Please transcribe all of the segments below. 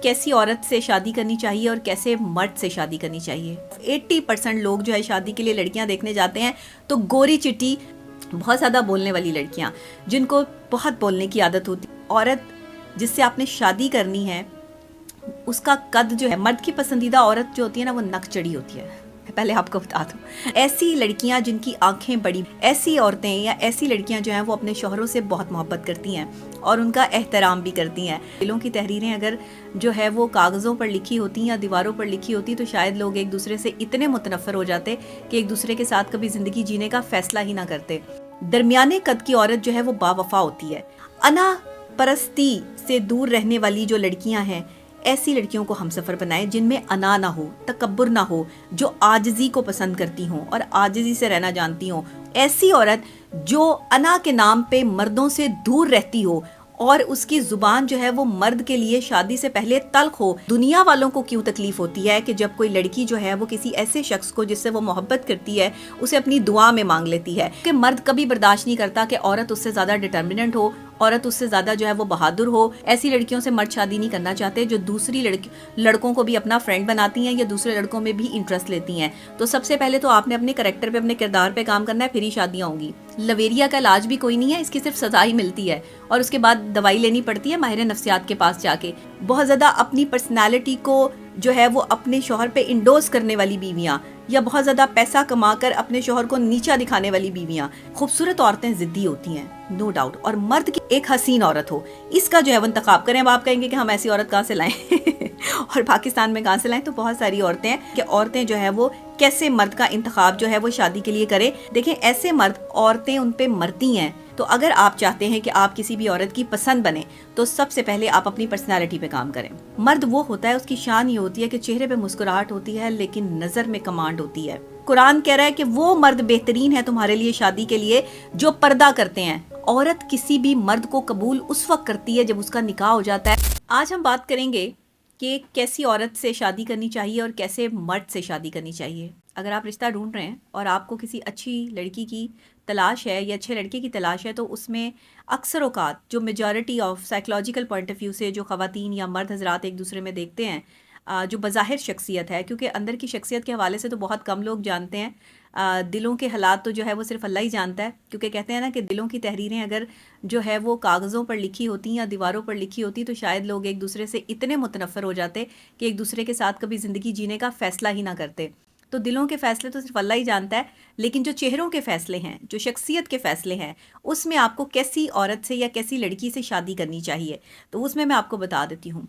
کیسی عورت سے شادی کرنی چاہیے اور کیسے مرد سے شادی کرنی چاہیے۔ 80% لوگ جو ہے شادی کے لیے لڑکیاں دیکھنے جاتے ہیں تو گوری چٹی بہت زیادہ بولنے والی لڑکیاں، جن کو بہت بولنے کی عادت ہوتی ہے۔ عورت جس سے آپ نے شادی کرنی ہے اس کا قد جو ہے، مرد کی پسندیدہ عورت جو ہوتی ہے نا وہ نک چڑی ہوتی ہے، پہلے آپ کو بتا دوں۔ ایسی لڑکیاں جن کی آنکھیں بڑی، ایسی عورتیں یا ایسی لڑکیاں جو ہیں وہ اپنے شوہروں سے بہت محبت کرتی ہیں اور ان کا احترام بھی کرتی ہیں۔ دلوں کی تحریریں اگر جو ہے وہ کاغذوں پر لکھی ہوتی یا دیواروں پر لکھی ہوتی تو شاید لوگ ایک دوسرے سے اتنے متنفر ہو جاتے کہ ایک دوسرے کے ساتھ کبھی زندگی جینے کا فیصلہ ہی نہ کرتے۔ درمیانے قد کی عورت جو ہے وہ با وفا ہوتی ہے۔ انا پرستی سے دور رہنے والی جو لڑکیاں ہیں، ایسی لڑکیوں کو ہم سفر بنائیں جن میں انا نہ ہو، تکبر نہ ہو، جو عاجزی کو پسند کرتی ہوں اور عاجزی سے رہنا جانتی ہوں۔ ایسی عورت جو انا کے نام پہ مردوں سے دور رہتی ہو اور اس کی زبان جو ہے وہ مرد کے لیے شادی سے پہلے تلخ ہو۔ دنیا والوں کو کیوں تکلیف ہوتی ہے کہ جب کوئی لڑکی جو ہے وہ کسی ایسے شخص کو جس سے وہ محبت کرتی ہے اسے اپنی دعا میں مانگ لیتی ہے، کہ مرد کبھی برداشت نہیں کرتا کہ عورت اس سے زیادہ ڈٹرمننٹ ہو، عورت اس سے زیادہ جو ہے وہ بہادر ہو۔ ایسی لڑکیوں سے مرد شادی نہیں کرنا چاہتے جو دوسری لڑکوں کو بھی اپنا فرینڈ بناتی ہیں یا دوسرے لڑکوں میں بھی انٹرسٹ لیتی ہیں۔ تو سب سے پہلے تو آپ نے اپنے کریکٹر پہ، اپنے کردار پہ کام کرنا ہے، پھر ہی شادیاں ہوں گی۔ لویریا کا علاج بھی کوئی نہیں ہے، اس کی صرف سزا ہی ملتی ہے اور اس کے بعد دوائی لینی پڑتی ہے ماہر نفسیات کے پاس جا کے۔ بہت زیادہ اپنی پرسنالٹی کو جو ہے وہ اپنے شوہر پہ انڈوز کرنے والی بیویاں، یا بہت زیادہ پیسہ کما کر اپنے شوہر کو نیچا دکھانے والی بیویاں۔ خوبصورت عورتیں ضدی ہوتی ہیں، نو ڈاؤٹ، اور مرد کی ایک حسین عورت ہو، اس کا جو ہے وہ انتخاب کریں۔ اب آپ کہیں گے کہ ہم ایسی عورت کہاں سے لائیں اور پاکستان میں کہاں سے لائیں؟ تو بہت ساری عورتیں ہیں کہ عورتیں جو ہے وہ کیسے مرد کا انتخاب جو ہے وہ شادی کے لیے کریں۔ دیکھیں، ایسے مرد، عورتیں ان پہ مرتی ہیں۔ تو اگر آپ چاہتے ہیں کہ آپ کسی بھی عورت کی پسند بنیں تو سب سے پہلے آپ اپنی پرسنالٹی پہ کام کریں۔ مرد وہ ہوتا ہے، اس کی شان یہ ہوتی ہے کہ چہرے پہ مسکراہٹ ہوتی ہے لیکن نظر میں کمانڈ ہوتی ہے۔ قرآن کہہ رہا ہے کہ وہ مرد بہترین ہے تمہارے لیے شادی کے لیے جو پردہ کرتے ہیں۔ عورت کسی بھی مرد کو قبول اس وقت کرتی ہے جب اس کا نکاح ہو جاتا ہے۔ آج ہم بات کریں گے کہ کیسی عورت سے شادی کرنی چاہیے اور کیسے مرد سے شادی کرنی چاہیے۔ اگر آپ رشتہ ڈھونڈ رہے ہیں اور آپ کو کسی اچھی لڑکی کی تلاش ہے یا اچھے لڑکے کی تلاش ہے، تو اس میں اکثر اوقات جو majority of psychological point of view سے جو خواتین یا مرد حضرات ایک دوسرے میں دیکھتے ہیں، جو بظاہر شخصیت ہے، کیونکہ اندر کی شخصیت کے حوالے سے تو بہت کم لوگ جانتے ہیں، دلوں کے حالات تو جو ہے وہ صرف اللہ ہی جانتا ہے، کیونکہ کہتے ہیں نا کہ دلوں کی تحریریں اگر جو ہے وہ کاغذوں پر لکھی ہوتی یا دیواروں پر لکھی ہوتی تو شاید لوگ ایک دوسرے سے اتنے متنفر ہو جاتے کہ ایک دوسرے کے ساتھ کبھی زندگی جینے کا فیصلہ ہی نہ کرتے۔ تو دلوں کے فیصلے تو صرف اللہ ہی جانتا ہے، لیکن جو چہروں کے فیصلے ہیں، جو شخصیت کے فیصلے ہیں، اس میں آپ کو کیسی عورت سے یا کیسی لڑکی سے شادی کرنی چاہیے، تو اس میں آپ کو بتا دیتی ہوں۔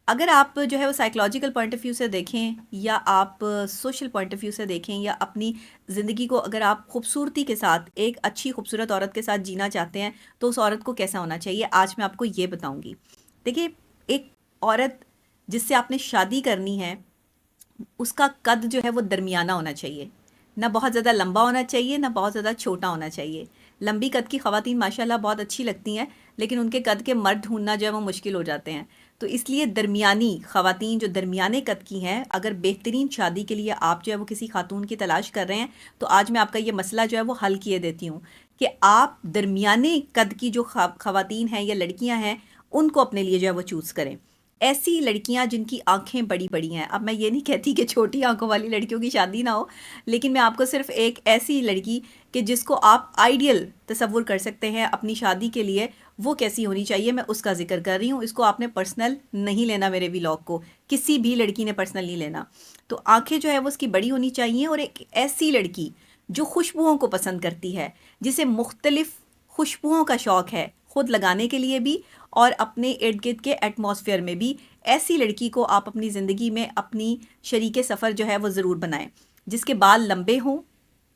اگر آپ جو ہے وہ سائیکلوجیکل پوائنٹ آف ویو سے دیکھیں یا آپ سوشل پوائنٹ آف ویو سے دیکھیں یا اپنی زندگی کو اگر آپ خوبصورتی کے ساتھ ایک اچھی خوبصورت عورت کے ساتھ جینا چاہتے ہیں تو اس عورت کو کیسا ہونا چاہیے، آج میں آپ کو یہ بتاؤں گی۔ دیکھیے، ایک عورت جس سے آپ نے شادی کرنی ہے اس کا قد جو ہے وہ درمیانہ ہونا چاہیے، نہ بہت زیادہ لمبا ہونا چاہیے نہ بہت زیادہ چھوٹا ہونا چاہیے۔ لمبی قد کی خواتین ماشاءاللہ بہت اچھی لگتی ہیں، لیکن ان کے قد کے مرد ڈھونڈنا جو ہے وہ مشکل ہو جاتے ہیں۔ تو اس لیے درمیانی خواتین جو درمیانے قد کی ہیں، اگر بہترین شادی کے لیے آپ جو ہے وہ کسی خاتون کی تلاش کر رہے ہیں تو آج میں آپ کا یہ مسئلہ جو ہے وہ حل کیے دیتی ہوں کہ آپ درمیانے قد کی جو خواتین ہیں یا لڑکیاں ہیں ان کو اپنے لیے جو ہے وہ چوز کریں۔ ایسی لڑکیاں جن کی آنکھیں بڑی بڑی ہیں، اب میں یہ نہیں کہتی کہ چھوٹی آنکھوں والی لڑکیوں کی شادی نہ ہو، لیکن میں آپ کو صرف ایک ایسی لڑکی کہ جس کو آپ آئیڈیل تصور کر سکتے ہیں اپنی شادی کے لیے، وہ کیسی ہونی چاہیے، میں اس کا ذکر کر رہی ہوں۔ اس کو آپ نے پرسنل نہیں لینا، میرے ویلاگ کو کسی بھی لڑکی نے پرسنل نہیں لینا۔ تو آنکھیں جو ہے وہ اس کی بڑی ہونی چاہیے، اور ایک ایسی لڑکی جو خوشبوؤں کو پسند کرتی ہے، جسے مختلف خوشبوؤں کا شوق ہے، خود لگانے کے لیے بھی اور اپنے ارد گرد کے ایٹماسفیئر میں بھی۔ ایسی لڑکی کو آپ اپنی زندگی میں اپنی شریک سفر جو ہے وہ ضرور بنائیں، جس کے بال لمبے ہوں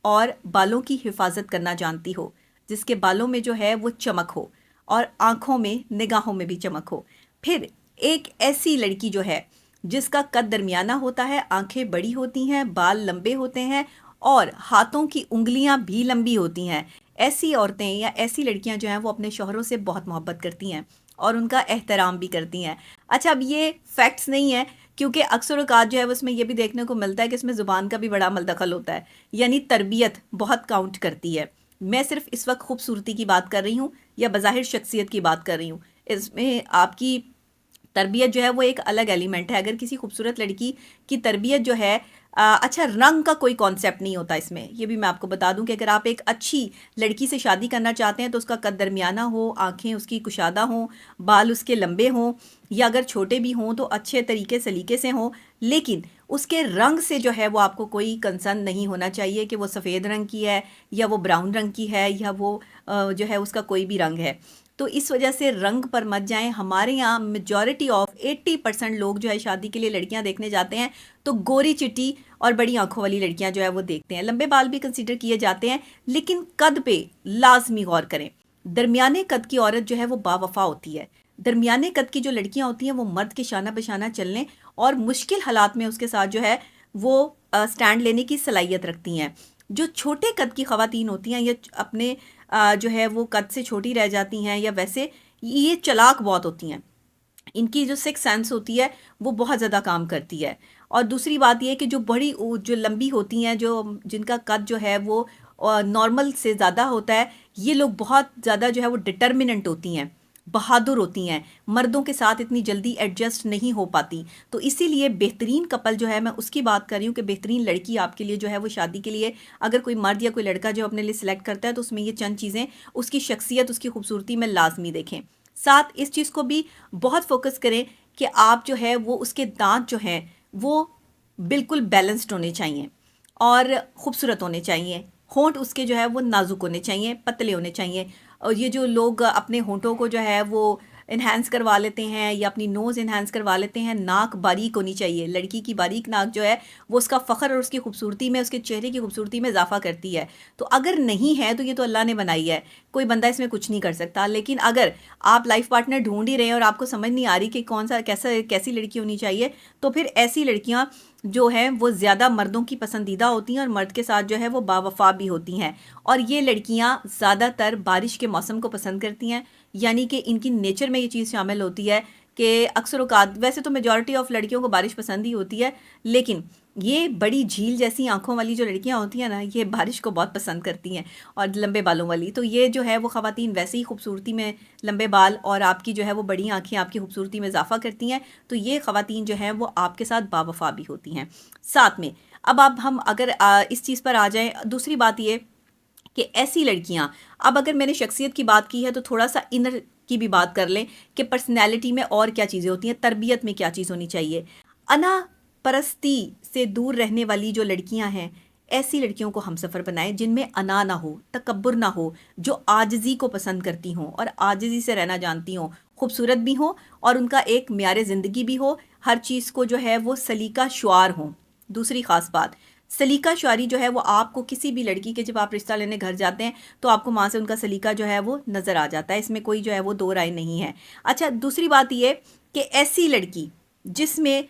اور بالوں کی حفاظت کرنا جانتی ہو، جس کے بالوں میں جو ہے وہ چمک ہو اور آنکھوں میں، نگاہوں میں بھی چمک ہو۔ پھر ایک ایسی لڑکی جو ہے جس کا قد درمیانہ ہوتا ہے، آنکھیں بڑی ہوتی ہیں، بال لمبے ہوتے ہیں اور ہاتھوں کی انگلیاں بھی لمبی ہوتی ہیں۔ ایسی عورتیں یا ایسی لڑکیاں جو ہیں وہ اپنے شوہروں سے بہت محبت کرتی ہیں اور ان کا احترام بھی کرتی ہیں۔ اچھا، اب یہ فیکٹس نہیں ہیں، کیونکہ اکثر اوقات جو ہے اس میں یہ بھی دیکھنے کو ملتا ہے کہ اس میں زبان کا بھی بڑا عمل دخل ہوتا ہے، یعنی تربیت بہت کاؤنٹ کرتی ہے۔ میں صرف اس وقت خوبصورتی کی بات کر رہی ہوں یا بظاہر شخصیت کی بات کر رہی ہوں، اس میں آپ کی تربیت جو ہے وہ ایک الگ ایلیمنٹ ہے. اگر کسی خوبصورت لڑکی کی تربیت جو ہے اچھا رنگ کا کوئی کانسیپٹ نہیں ہوتا اس میں. یہ بھی میں آپ کو بتا دوں کہ اگر آپ ایک اچھی لڑکی سے شادی کرنا چاہتے ہیں تو اس کا قد درمیانہ ہو، آنکھیں اس کی کشادہ ہوں، بال اس کے لمبے ہوں، یا اگر چھوٹے بھی ہوں تو اچھے طریقے سلیقے سے ہوں. لیکن اس کے رنگ سے جو ہے وہ آپ کو کوئی کنسرن نہیں ہونا چاہیے کہ وہ سفید رنگ کی ہے یا وہ براؤن رنگ کی ہے یا وہ جو ہے اس کا کوئی بھی رنگ ہے. تو اس وجہ سے رنگ پر مت جائیں. ہمارے یہاں میجورٹی آف 80% لوگ جو ہے شادی کے لیے لڑکیاں دیکھنے جاتے ہیں تو گوری چٹی اور بڑی آنکھوں والی لڑکیاں جو ہے وہ دیکھتے ہیں. لمبے بال بھی کنسیڈر کیے جاتے ہیں لیکن قد پہ لازمی غور کریں. درمیانے قد کی عورت جو ہے وہ باوفا ہوتی ہے. درمیانے قد کی جو لڑکیاں ہوتی ہیں وہ مرد کے شانہ بشانہ چلنے اور مشکل حالات میں اس کے ساتھ جو ہے وہ سٹینڈ لینے کی صلاحیت رکھتی ہیں. جو چھوٹے قد کی خواتین ہوتی ہیں یا اپنے جو ہے وہ قد سے چھوٹی رہ جاتی ہیں یا ویسے یہ چلاک بہت ہوتی ہیں. ان کی جو سکس سینس ہوتی ہے وہ بہت زیادہ کام کرتی ہے. اور دوسری بات یہ کہ جو لمبی ہوتی ہیں، جن کا قد جو ہے وہ نارمل سے زیادہ ہوتا ہے، یہ لوگ بہت زیادہ جو ہے وہ ڈٹرمننٹ ہوتی ہیں، بہادر ہوتی ہیں، مردوں کے ساتھ اتنی جلدی ایڈجسٹ نہیں ہو پاتی. تو اسی لیے بہترین کپل جو ہے، میں اس کی بات کر رہی ہوں کہ بہترین لڑکی آپ کے لیے جو ہے وہ شادی کے لیے اگر کوئی مرد یا کوئی لڑکا جو اپنے لیے سلیکٹ کرتا ہے تو اس میں یہ چند چیزیں اس کی شخصیت، اس کی خوبصورتی میں لازمی دیکھیں. ساتھ اس چیز کو بھی بہت فوکس کریں کہ آپ جو ہے وہ اس کے دانت جو ہیں وہ بالکل بیلنسڈ ہونے چاہیے اور خوبصورت ہونے چاہیے. ہونٹ اس کے جو ہے وہ نازک ہونے چاہیے، پتلے ہونے چاہیے. اور یہ جو لوگ اپنے ہونٹوں کو جو ہے وہ انہینس کروا لیتے ہیں یا اپنی نوز انہینس کروا لیتے ہیں، ناک باریک ہونی چاہیے. لڑکی کی باریک ناک جو ہے وہ اس کا فخر اور اس کی خوبصورتی میں، اس کے چہرے کی خوبصورتی میں اضافہ کرتی ہے. تو اگر نہیں ہے تو یہ تو اللہ نے بنائی ہے، کوئی بندہ اس میں کچھ نہیں کر سکتا. لیکن اگر آپ لائف پارٹنر ڈھونڈ ہی رہے ہیں اور آپ کو سمجھ نہیں آ رہی کہ کیسی لڑکی ہونی چاہیے، تو پھر ایسی لڑکیاں جو ہیں وہ زیادہ مردوں کی پسندیدہ ہوتی ہیں اور مرد کے ساتھ جو ہے وہ باوفا بھی ہوتی ہیں. اور یہ لڑکیاں زیادہ تر بارش کے موسم کو پسند کرتی ہیں، یعنی کہ ان کی نیچر میں یہ چیز شامل ہوتی ہے کہ اکثر اوقات، ویسے تو میجورٹی آف لڑکیوں کو بارش پسند ہی ہوتی ہے، لیکن یہ بڑی جھیل جیسی آنکھوں والی جو لڑکیاں ہوتی ہیں نا، یہ بارش کو بہت پسند کرتی ہیں. اور لمبے بالوں والی تو یہ جو ہے وہ خواتین ویسے ہی خوبصورتی میں لمبے بال اور آپ کی جو ہے وہ بڑی آنکھیں آپ کی خوبصورتی میں اضافہ کرتی ہیں. تو یہ خواتین جو ہیں وہ آپ کے ساتھ باوفا بھی ہوتی ہیں. ساتھ میں اب ہم اگر اس چیز پر آ جائیں، دوسری بات یہ کہ ایسی لڑکیاں، اب اگر میں نے شخصیت کی بات کی ہے تو تھوڑا سا انر کی بھی بات کر لیں کہ پرسنالٹی میں اور کیا چیزیں ہوتی ہیں، تربیت میں کیا چیز ہونی چاہیے. انا پرستی سے دور رہنے والی جو لڑکیاں ہیں، ایسی لڑکیوں کو ہم سفر بنائیں جن میں انا نہ ہو، تکبر نہ ہو، جو عاجزی کو پسند کرتی ہوں اور عاجزی سے رہنا جانتی ہوں، خوبصورت بھی ہوں اور ان کا ایک معیار زندگی بھی ہو، ہر چیز کو جو ہے وہ سلیقہ شعار ہوں. دوسری خاص بات، سلیقہ شعاری جو ہے وہ آپ کو کسی بھی لڑکی کے، جب آپ رشتہ لینے گھر جاتے ہیں تو آپ کو وہاں سے ان کا سلیقہ جو ہے وہ نظر آ جاتا ہے، اس میں کوئی جو ہے وہ دو رائے نہیں ہے. اچھا، دوسری بات یہ کہ ایسی لڑکی جس میں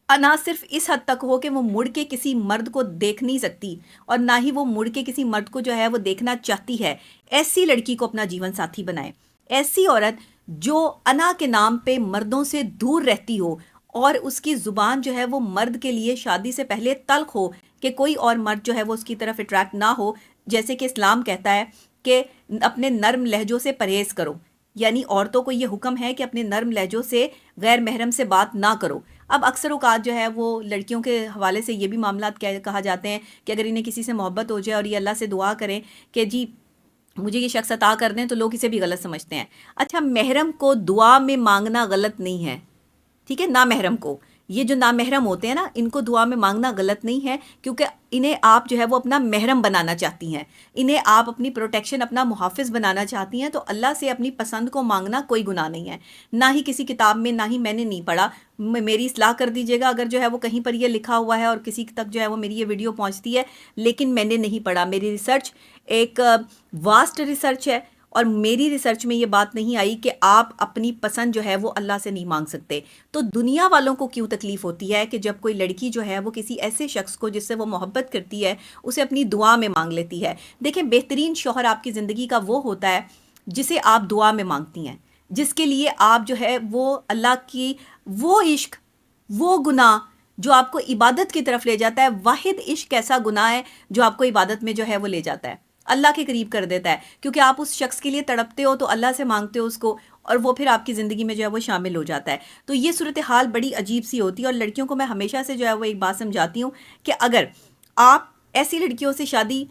انا صرف اس حد تک ہو کہ وہ مڑ کے کسی مرد کو دیکھ نہیں سکتی اور نہ ہی وہ مڑ کے کسی مرد کو جو ہے وہ دیکھنا چاہتی ہے، ایسی لڑکی کو اپنا جیون ساتھی بنائے. ایسی عورت جو انا کے نام پہ مردوں سے دور رہتی ہو اور اس کی زبان جو ہے وہ مرد کے لیے شادی سے پہلے تلخ ہو کہ کوئی اور مرد جو ہے وہ اس کی طرف اٹریکٹ نہ ہو. جیسے کہ اسلام کہتا ہے کہ اپنے نرم لہجوں سے پرہیز کرو، یعنی عورتوں کو یہ حکم ہے کہ اپنے نرم لہجوں سے غیر محرم سے بات نہ کرو. اب اکثر اوقات جو ہے وہ لڑکیوں کے حوالے سے یہ بھی معاملات کہا جاتے ہیں کہ اگر انہیں کسی سے محبت ہو جائے اور یہ اللہ سے دعا کریں کہ جی مجھے یہ شخص عطا کر دیں، تو لوگ اسے بھی غلط سمجھتے ہیں. اچھا، محرم کو دعا میں مانگنا غلط نہیں ہے، ٹھیک ہے؟ نامحرم کو، یہ جو نامحرم ہوتے ہیں نا، ان کو دعا میں مانگنا غلط نہیں ہے، کیونکہ انہیں آپ جو ہے وہ اپنا محرم بنانا چاہتی ہیں، انہیں آپ اپنی پروٹیکشن، اپنا محافظ بنانا چاہتی ہیں. تو اللہ سے اپنی پسند کو مانگنا کوئی گناہ نہیں ہے. نہ ہی کسی کتاب میں، نہ ہی میں نے نہیں پڑھا، میری اصلاح کر دیجیے گا اگر جو ہے وہ کہیں پر یہ لکھا ہوا ہے اور کسی تک جو ہے وہ میری یہ ویڈیو پہنچتی ہے، لیکن میں نے نہیں پڑھا. میری ریسرچ ایک واسٹ ریسرچ ہے اور میری ریسرچ میں یہ بات نہیں آئی کہ آپ اپنی پسند جو ہے وہ اللہ سے نہیں مانگ سکتے. تو دنیا والوں کو کیوں تکلیف ہوتی ہے کہ جب کوئی لڑکی جو ہے وہ کسی ایسے شخص کو جس سے وہ محبت کرتی ہے اسے اپنی دعا میں مانگ لیتی ہے. دیکھیں، بہترین شوہر آپ کی زندگی کا وہ ہوتا ہے جسے آپ دعا میں مانگتی ہیں، جس کے لیے آپ جو ہے وہ اللہ کی وہ عشق، وہ گناہ جو آپ کو عبادت کی طرف لے جاتا ہے. واحد عشق ایسا گناہ ہے جو آپ کو عبادت میں جو ہے وہ لے جاتا ہے. اللہ کے قریب کر دیتا ہے، کیونکہ آپ اس شخص کے لیے تڑپتے ہو تو اللہ سے مانگتے ہو اس کو، اور وہ پھر آپ کی زندگی میں جو ہے وہ شامل ہو جاتا ہے. تو یہ صورتحال بڑی عجیب سی ہوتی ہے، اور لڑکیوں کو میں ہمیشہ سے جو ہے وہ ایک بات سمجھاتی ہوں کہ اگر آپ ایسی لڑکیوں سے شادی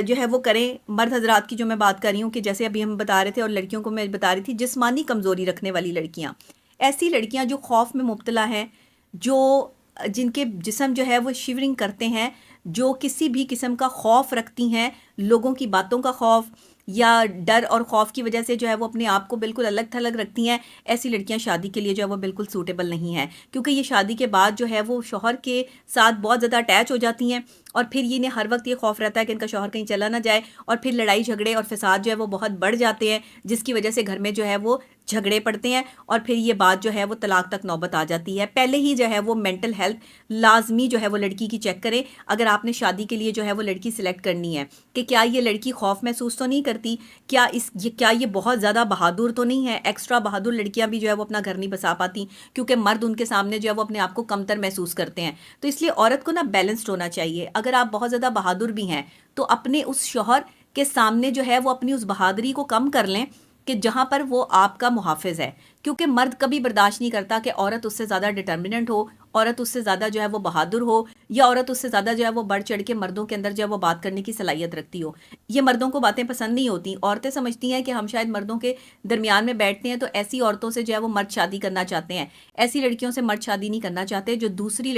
جو ہے وہ کریں، مرد حضرات کی جو میں بات کر رہی ہوں کہ جیسے ابھی ہم بتا رہے تھے، اور لڑکیوں کو میں بتا رہی تھی جسمانی کمزوری رکھنے والی لڑکیاں، ایسی لڑکیاں جو خوف میں مبتلا ہیں، جو جن کے جسم جو ہے وہ شیورنگ کرتے ہیں، جو کسی بھی قسم کا خوف رکھتی ہیں، لوگوں کی باتوں کا خوف یا ڈر اور خوف کی وجہ سے جو ہے وہ اپنے آپ کو بالکل الگ تھلگ رکھتی ہیں، ایسی لڑکیاں شادی کے لیے جو ہے وہ بالکل سوٹیبل نہیں ہیں، کیونکہ یہ شادی کے بعد جو ہے وہ شوہر کے ساتھ بہت زیادہ اٹیچ ہو جاتی ہیں، اور پھر یہ انہیں ہر وقت یہ خوف رہتا ہے کہ ان کا شوہر کہیں چلا نہ جائے، اور پھر لڑائی جھگڑے اور فساد جو ہے وہ بہت بڑھ جاتے ہیں، جس کی وجہ سے گھر میں جو ہے وہ جھگڑے پڑتے ہیں، اور پھر یہ بات جو ہے وہ طلاق تک نوبت آ جاتی ہے. پہلے ہی جو ہے وہ مینٹل ہیلتھ لازمی جو ہے وہ لڑکی کی چیک کریں اگر آپ نے شادی کے لیے جو ہے وہ لڑکی سلیکٹ کرنی ہے، کہ کیا یہ لڑکی خوف محسوس تو نہیں کرتی، کیا یہ بہت زیادہ بہادر تو نہیں ہے. ایکسٹرا بہادر لڑکیاں بھی جو ہے وہ اپنا گھر نہیں بسا پاتی، کیونکہ مرد ان کے سامنے جو ہے وہ اپنے آپ کو کمتر محسوس کرتے ہیں. تو اس لیے عورت کو نا بیلنسڈ ہونا چاہیے. اگر آپ بہت زیادہ بہادر بھی ہیں تو اپنے اس شوہر کے سامنے جو ہے وہ اپنی اس بہادری کو کم کر لیں کہ جہاں پر وہ آپ کا محافظ ہے، کیونکہ مرد کبھی برداشت نہیں کرتا کہ عورت اس سے زیادہ ڈٹرمننٹ ہو، عورت اس سے زیادہ جو ہے وہ بہادر ہو، یا عورت اس سے زیادہ جو ہے وہ بڑھ چڑھ کے مردوں کے اندر جو ہے وہ بات کرنے کی صلاحیت رکھتی ہو. یہ مردوں کو باتیں پسند نہیں ہوتی. عورتیں سمجھتی ہیں کہ ہم شاید مردوں کے درمیان میں بیٹھتے ہیں تو ایسی عورتوں سے جو ہے وہ مرد شادی کرنا چاہتے ہیں، ایسی لڑکیوں سے مرد شادی نہیں کرنا چاہتے جو دوسری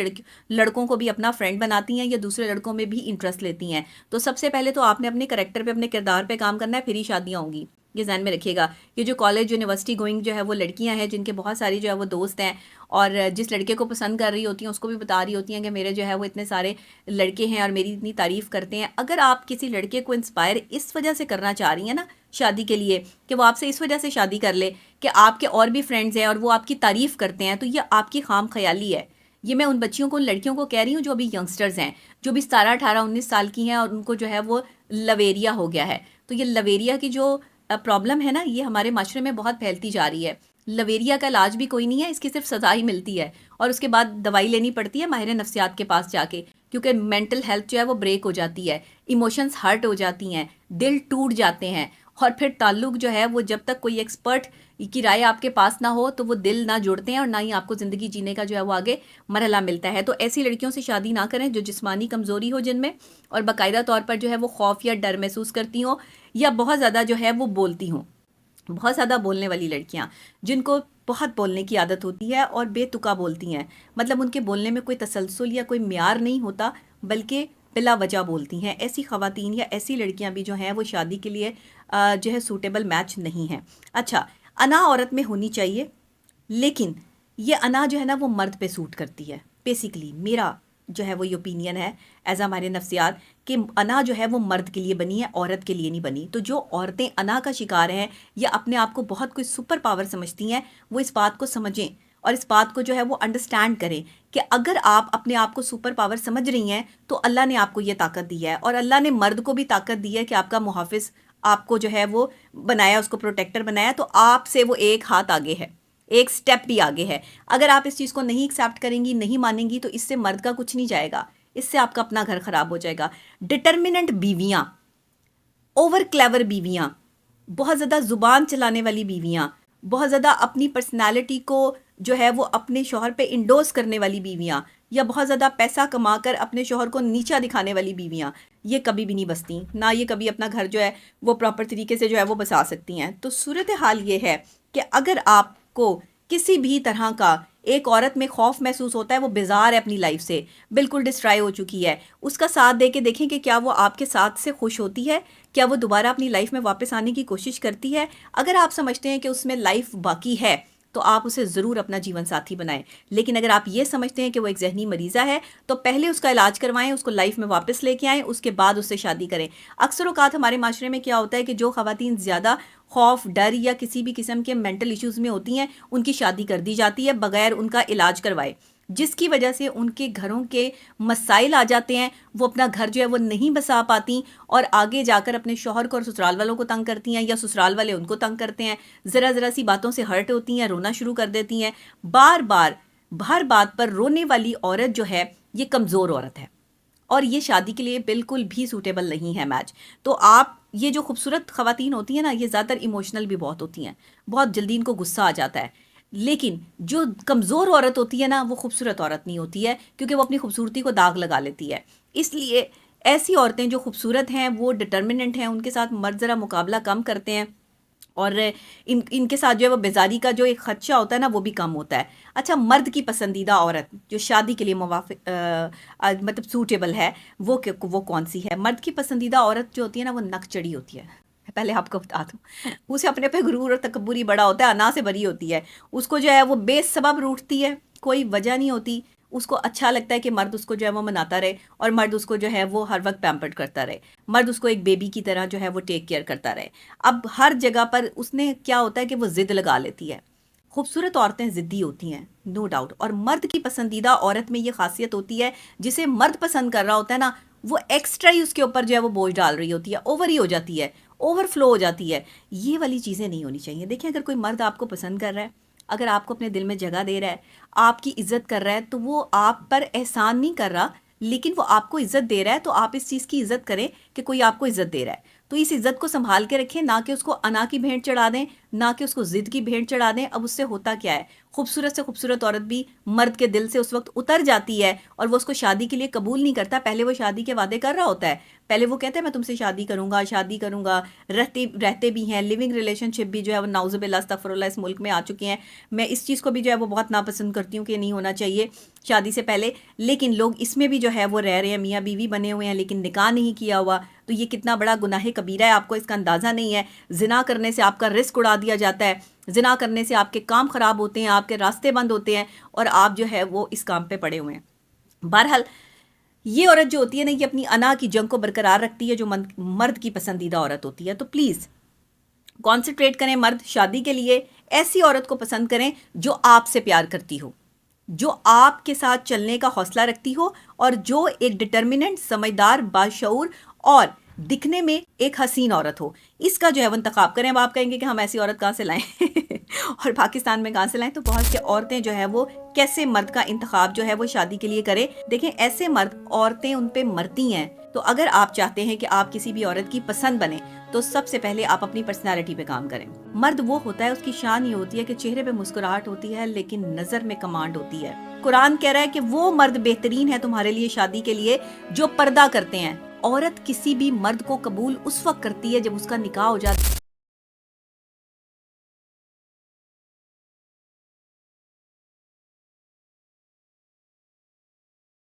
لڑکوں کو بھی اپنا فرینڈ بناتی ہیں یا دوسرے لڑکوں میں بھی انٹرسٹ لیتی ہیں. تو سب سے پہلے تو آپ نے اپنے کریکٹر پہ، اپنے کردار پہ کام کرنا ہے، پھر ہی شادیاں ہوں گی. یہ ذہن میں رکھیے گا. یہ جو کالج یونیورسٹی گوئنگ جو ہے وہ لڑکیاں ہیں، جن کے بہت ساری جو ہے وہ دوست ہیں، اور جس لڑکے کو پسند کر رہی ہوتی ہیں اس کو بھی بتا رہی ہوتی ہیں کہ میرے جو ہے وہ اتنے سارے لڑکے ہیں اور میری اتنی تعریف کرتے ہیں. اگر آپ کسی لڑکے کو انسپائر اس وجہ سے کرنا چاہ رہی ہیں نا شادی کے لیے، کہ وہ آپ سے اس وجہ سے شادی کر لے کہ آپ کے اور بھی فرینڈز ہیں اور وہ آپ کی تعریف کرتے ہیں، تو یہ آپ کی خام خیالی ہے. یہ میں ان بچیوں کو، ان لڑکیوں کو کہہ رہی ہوں جو ابھی ینگسٹرز ہیں، جو بھی 17 18 19 سال کی ہیں، اور ان کو جو ہے وہ لویریا ہو گیا ہے. تو یہ لویریا کی جو پرابلم ہے نا، یہ ہمارے معاشرے میں بہت پھیلتی جا رہی ہے. لویریا کا علاج بھی کوئی نہیں ہے، اس کی صرف سزا ہی ملتی ہے، اور اس کے بعد دوائی لینی پڑتی ہے ماہر نفسیات کے پاس جا کے، کیونکہ مینٹل ہیلتھ جو ہے وہ بریک ہو جاتی ہے، ایموشنز ہرٹ ہو جاتی ہیں، دل ٹوٹ جاتے ہیں، اور پھر تعلق جو ہے وہ جب تک کوئی ایکسپرٹ کی رائے آپ کے پاس نہ ہو تو وہ دل نہ جڑتے ہیں، اور نہ ہی آپ کو زندگی جینے کا جو ہے وہ آگے مرحلہ ملتا ہے. تو ایسی لڑکیوں سے شادی نہ کریں جو جسمانی کمزوری ہو جن میں، اور باقاعدہ طور پر جو ہے وہ خوف یا ڈر محسوس کرتی ہوں، یا بہت زیادہ جو ہے وہ بولتی ہوں. بہت زیادہ بولنے والی لڑکیاں جن کو بہت بولنے کی عادت ہوتی ہے اور بے تکا بولتی ہیں، مطلب ان کے بولنے میں کوئی تسلسل یا کوئی معیار نہیں ہوتا، بلکہ بلا وجہ بولتی ہیں، ایسی خواتین یا ایسی لڑکیاں بھی جو ہیں وہ شادی کے لیے جو ہے سوٹیبل میچ نہیں ہیں. اچھا، انا عورت میں ہونی چاہیے، لیکن یہ انا جو ہے نا وہ مرد پہ سوٹ کرتی ہے. بیسیکلی میرا جو ہے وہ یہ اوپینین ہے ایز ہمارے نفسیات، کہ انا جو ہے وہ مرد کے لیے بنی ہے، عورت کے لیے نہیں بنی. تو جو عورتیں انا کا شکار ہیں یا اپنے آپ کو بہت کوئی سپر پاور سمجھتی ہیں، وہ اس بات کو سمجھیں اور اس بات کو جو ہے وہ انڈرسٹینڈ کریں کہ اگر آپ اپنے آپ کو سپر پاور سمجھ رہی ہیں تو اللہ نے آپ کو یہ طاقت دی ہے، اور اللہ نے مرد کو بھی طاقت دی ہے کہ آپ کا محافظ آپ کو جو ہے وہ بنایا، اس کو پروٹیکٹر بنایا، تو آپ سے وہ ایک ہاتھ آگے ہے، ایک سٹیپ بھی آگے ہے. اگر آپ اس چیز کو نہیں ایکسیپٹ کریں گی، نہیں مانیں گی، تو اس سے مرد کا کچھ نہیں جائے گا، اس سے آپ کا اپنا گھر خراب ہو جائے گا. ڈٹرمننٹ بیویاں، اوور کلیور بیویاں، بہت زیادہ زبان چلانے والی بیویاں، بہت زیادہ اپنی پرسنالٹی کو جو ہے وہ اپنے شوہر پہ انڈوز کرنے والی بیویاں، یا بہت زیادہ پیسہ کما کر اپنے شوہر کو نیچا دکھانے والی بیویاں، یہ کبھی بھی نہیں بستی، نہ یہ کبھی اپنا گھر جو ہے وہ پراپر طریقے سے جو ہے وہ بسا سکتی ہیں. تو صورتحال یہ ہے کہ اگر آپ کو کسی بھی طرح کا ایک عورت میں خوف محسوس ہوتا ہے، وہ بیزار ہے اپنی لائف سے، بالکل ڈسٹرائی ہو چکی ہے، اس کا ساتھ دے کے دیکھیں کہ کیا وہ آپ کے ساتھ سے خوش ہوتی ہے، کیا وہ دوبارہ اپنی لائف میں واپس آنے کی کوشش کرتی ہے. اگر آپ سمجھتے ہیں کہ اس میں لائف باقی ہے تو آپ اسے ضرور اپنا جیون ساتھی بنائیں. لیکن اگر آپ یہ سمجھتے ہیں کہ وہ ایک ذہنی مریضہ ہے تو پہلے اس کا علاج کروائیں، اس کو لائف میں واپس لے کے آئیں، اس کے بعد اس سے شادی کریں. اکثر اوقات ہمارے معاشرے میں کیا ہوتا ہے کہ جو خواتین زیادہ خوف، ڈر یا کسی بھی قسم کے مینٹل ایشوز میں ہوتی ہیں، ان کی شادی کر دی جاتی ہے بغیر ان کا علاج کروائے، جس کی وجہ سے ان کے گھروں کے مسائل آ جاتے ہیں، وہ اپنا گھر جو ہے وہ نہیں بسا پاتی، اور آگے جا کر اپنے شوہر کو اور سسرال والوں کو تنگ کرتی ہیں، یا سسرال والے ان کو تنگ کرتے ہیں، ذرا ذرا سی باتوں سے ہرٹ ہوتی ہیں، رونا شروع کر دیتی ہیں. بار بار ہر بات پر رونے والی عورت جو ہے یہ کمزور عورت ہے. اور یہ شادی کے لیے بالکل بھی سوٹیبل نہیں ہے میچ. تو آپ یہ جو خوبصورت خواتین ہوتی ہیں نا، یہ زیادہ تر ایموشنل بھی بہت ہوتی ہیں، بہت جلدی ان کو غصہ آ جاتا ہے. لیکن جو کمزور عورت ہوتی ہے نا، وہ خوبصورت عورت نہیں ہوتی ہے، کیونکہ وہ اپنی خوبصورتی کو داغ لگا لیتی ہے. اس لیے ایسی عورتیں جو خوبصورت ہیں، وہ ڈٹرمننٹ ہیں، ان کے ساتھ مرد ذرا مقابلہ کم کرتے ہیں، اور ان کے ساتھ جو ہے وہ بیزاری کا جو ایک خدشہ ہوتا ہے نا، وہ بھی کم ہوتا ہے. اچھا، مرد کی پسندیدہ عورت جو شادی کے لیے موافق مطلب سوٹیبل ہے، وہ کون سی ہے؟ مرد کی پسندیدہ عورت جو ہوتی ہے نا، وہ نک چڑی ہوتی ہے. پہلے آپ کو بتا دوں، اسے اپنے پہ غرور اور تکبری بڑا ہوتا ہے، انا سے بری ہوتی ہے. اس کو جو ہے وہ بے سبب روٹھتی ہے، کوئی وجہ نہیں ہوتی. اس کو اچھا لگتا ہے کہ مرد اس کو جو ہے وہ مناتا رہے، اور مرد اس کو جو ہے وہ ہر وقت پیمپرڈ کرتا رہے، مرد اس کو ایک بیبی کی طرح جو ہے وہ ٹیک کیئر کرتا رہے. اب ہر جگہ پر اس نے کیا ہوتا ہے کہ وہ ضد لگا لیتی ہے. خوبصورت عورتیں ضدی ہوتی ہیں، نو ڈاؤٹ. اور مرد کی پسندیدہ عورت میں یہ خاصیت ہوتی ہے، جسے مرد پسند کر رہا ہوتا ہے نا، وہ ایکسٹرا ہی اس کے اوپر جو ہے وہ بوجھ ڈال رہی ہوتی ہے، اوور ہی ہو جاتی ہے، اوور فلو ہو جاتی ہے. یہ والی چیزیں نہیں ہونی چاہیے. دیکھیں، اگر کوئی مرد آپ کو پسند کر رہا ہے، اگر آپ کو اپنے دل میں جگہ دے رہا ہے، آپ کی عزت کر رہا ہے، تو وہ آپ پر احسان نہیں کر رہا، لیکن وہ آپ کو عزت دے رہا ہے. تو آپ اس چیز کی عزت کریں کہ کوئی آپ کو عزت دے رہا ہے. تو اس عزت کو سنبھال کے رکھیں، نہ کہ اس کو انا کی بھینٹ چڑھا دیں، نہ کہ اس کو ضد کی بھینٹ چڑھا دیں. اب اس سے ہوتا کیا ہے، خوبصورت سے خوبصورت عورت بھی مرد کے دل سے اس وقت اتر جاتی ہے، اور وہ اس کو شادی کے لیے قبول نہیں کرتا. پہلے وہ شادی کے وعدے کر رہا ہوتا ہے، پہلے وہ کہتے ہیں میں تم سے شادی کروں گا، رہتے بھی ہیں. لیونگ ریلیشن شپ بھی جو ہے وہ نعوذ باللہ استغفر اللہ اس ملک میں آ چکی ہیں. میں اس چیز کو بھی جو ہے وہ بہت ناپسند کرتی ہوں کہ نہیں ہونا چاہیے شادی سے پہلے. لیکن لوگ اس میں بھی جو ہے وہ رہ رہے ہیں، میاں بیوی بنے ہوئے ہیں، لیکن نکاح نہیں کیا ہوا. تو یہ کتنا بڑا گناہ کبیرہ ہے، آپ کو اس کا اندازہ نہیں ہے. زنا کرنے سے آپ کا رزق اڑا دیا جاتا ہے، زنا کرنے سے آپ کے کام خراب ہوتے ہیں، آپ کے راستے بند ہوتے ہیں، اور آپ جو ہے وہ اس کام پہ پڑے ہوئے ہیں. بہرحال یہ عورت جو ہوتی ہے نا، یہ اپنی انا کی جنگ کو برقرار رکھتی ہے، جو مرد کی پسندیدہ عورت ہوتی ہے. تو پلیز کانسنٹریٹ کریں، مرد شادی کے لیے ایسی عورت کو پسند کریں جو آپ سے پیار کرتی ہو، جو آپ کے ساتھ چلنے کا حوصلہ رکھتی ہو، اور جو ایک ڈٹرمننٹ، سمجھدار، باشعور اور دکھنے میں ایک حسین عورت ہو. اس کا جو ہے وہ انتخاب کریں. اب آپ کہیں گے کہ ہم ایسی عورت کہاں سے لائیں اور پاکستان میں کہاں سے لائیں؟ تو بہت سی عورتیں جو ہے وہ کیسے مرد کا انتخاب جو ہے وہ شادی کے لیے کریں. دیکھیں، ایسے مرد عورتیں ان پہ مرتی ہیں. تو اگر آپ چاہتے ہیں کہ آپ کسی بھی عورت کی پسند بنیں، تو سب سے پہلے آپ اپنی پرسنالٹی پہ کام کریں. مرد وہ ہوتا ہے، اس کی شان یہ ہوتی ہے کہ چہرے پہ مسکراہٹ ہوتی ہے، لیکن نظر میں کمانڈ ہوتی ہے. قرآن کہہ رہا ہے کہ وہ مرد بہترین ہے تمہارے لیے شادی کے لیے جو پردہ کرتے ہیں. عورت کسی بھی مرد کو قبول اس وقت کرتی ہے جب اس کا نکاح ہو جاتا ہے.